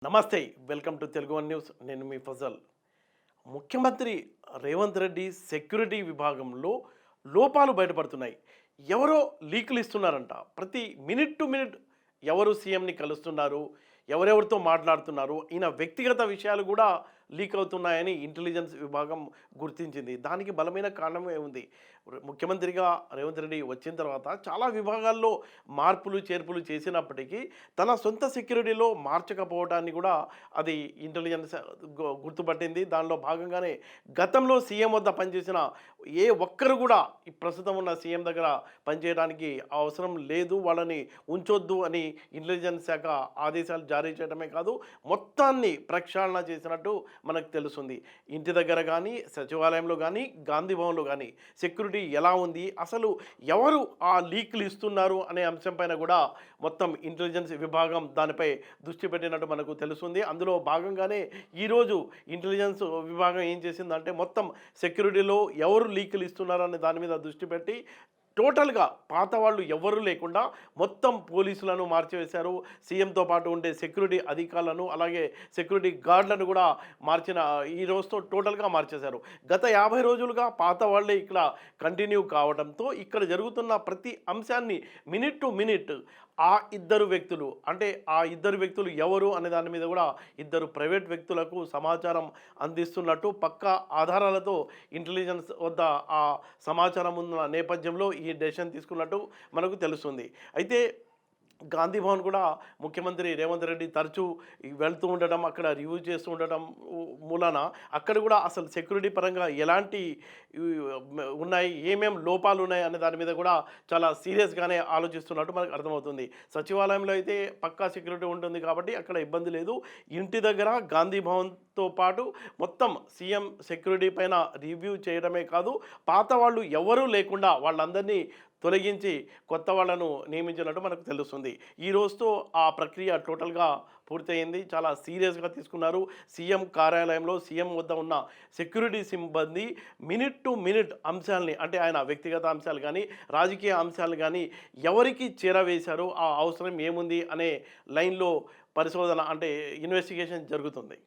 నమస్తే, welcome to Telugu one news. నేను మీ ఫజల్. ముఖ్యమంత్రి రేవంత్ రెడ్డి సెక్యూరిటీ విభాగంలో లోపాలు బయటపడుతున్నాయి. ఎవరో లీకులు ఇస్తున్నారంట. ప్రతి మినిట్ టు మినిట్ ఎవరు సీఎంని కలుస్తున్నారు, ఎవరెవరితో మాట్లాడుతున్నారు, ఈయన వ్యక్తిగత విషయాలు కూడా లీక్ అవుతున్నాయని ఇంటెలిజెన్స్ విభాగం గుర్తించింది. దానికి బలమైన కారణమే ఉంది. ముఖ్యమంత్రిగా రేవంత్ రెడ్డి వచ్చిన తర్వాత చాలా విభాగాల్లో మార్పులు చేర్పులు చేసినప్పటికీ తన సొంత సెక్యూరిటీలో మార్చకపోవడాన్ని కూడా అది ఇంటెలిజెన్స్ గుర్తుపట్టింది. దానిలో భాగంగానే గతంలో సీఎం వద్ద పనిచేసిన ఏ ఒక్కరు కూడా ఈ ప్రస్తుతం ఉన్న సీఎం దగ్గర పనిచేయడానికి అవసరం లేదు, వాళ్ళని ఉంచొద్దు అని ఇంటెలిజెన్స్ శాఖ ఆదేశాలు జారీ చేయడమే కాదు, మొత్తాన్ని ప్రక్షాళన చేసినట్టు మనకు తెలుస్తుంది. ఇంటి దగ్గర కానీ, సచివాలయంలో కానీ, గాంధీ భవన్లో కానీ సెక్యూరిటీ ఎలా ఉంది, అసలు ఎవరు ఆ లీక్లు ఇస్తున్నారు అనే అంశంపైన కూడా మొత్తం ఇంటెలిజెన్స్ విభాగం దానిపై దృష్టి పెట్టినట్టు మనకు తెలుస్తుంది. అందులో భాగంగానే ఈరోజు ఇంటెలిజెన్స్ విభాగం ఏం చేసిందంటే మొత్తం సెక్యూరిటీలో ఎవరు లీకులు ఇస్తున్నారు అనే దాని మీద దృష్టి పెట్టి టోటల్గా పాత వాళ్ళు ఎవరు లేకుండా మొత్తం పోలీసులను మార్చివేశారు. సీఎంతో పాటు ఉండే సెక్యూరిటీ అధికారులను, అలాగే సెక్యూరిటీ గార్డులను కూడా మార్చిన ఈ రోజుతో టోటల్గా మార్చేశారు. గత 50 రోజులుగా పాత వాళ్ళే ఇక్కడ కంటిన్యూ కావడంతో ఇక్కడ జరుగుతున్న ప్రతి అంశాన్ని మినిట్ టు మినిట్ ఆ ఇద్దరు వ్యక్తులు, అంటే ఆ ఇద్దరు వ్యక్తులు ఎవరు అనే దాని మీద కూడా ఇద్దరు ప్రైవేట్ వ్యక్తులకు సమాచారం అందిస్తున్నట్టు పక్కా ఆధారాలతో ఇంటెలిజెన్స్ వద్ద ఆ సమాచారం ఉన్న నేపథ్యంలో ఈ డెసిషన్ తీసుకున్నట్టు మనకు తెలుస్తుంది. అయితే గాంధీ భవన్ కూడా ముఖ్యమంత్రి రేవంత్ రెడ్డి తరచూ వెళ్తూ ఉండడం, అక్కడ రివ్యూ చేస్తూ ఉండడం మూలన అక్కడ కూడా అసలు సెక్యూరిటీ పరంగా ఎలాంటి ఉన్నాయి, ఏమేం లోపాలు ఉన్నాయి అనే దాని మీద కూడా చాలా సీరియస్గానే ఆలోచిస్తున్నట్టు మనకు అర్థమవుతుంది. సచివాలయంలో అయితే పక్కా సెక్యూరిటీ ఉంటుంది కాబట్టి అక్కడ ఇబ్బంది లేదు. ఇంటి దగ్గర గాంధీ భవన్తో పాటు మొత్తం సీఎం సెక్యూరిటీ పైన రివ్యూ చేయడమే కాదు, పాత వాళ్ళు ఎవరూ లేకుండా వాళ్ళందరినీ తొలగించి కొత్త వాళ్ళను నియమించినట్టు మనకు తెలుస్తుంది. ఈ రోజుతో ఆ ప్రక్రియ టోటల్గా పూర్తయింది. చాలా సీరియస్గా తీసుకున్నారు. సీఎం కార్యాలయంలో సీఎం వద్ద ఉన్న సెక్యూరిటీ సిబ్బంది మినిట్ టు మినిట్ అంశాలని, అంటే ఆయన వ్యక్తిగత అంశాలు కానీ రాజకీయ అంశాలు కానీ ఎవరికి చేరవేశారు, ఆ అవసరం ఏముంది అనే లైన్లో పరిశోధన, అంటే ఇన్వెస్టిగేషన్ జరుగుతుంది.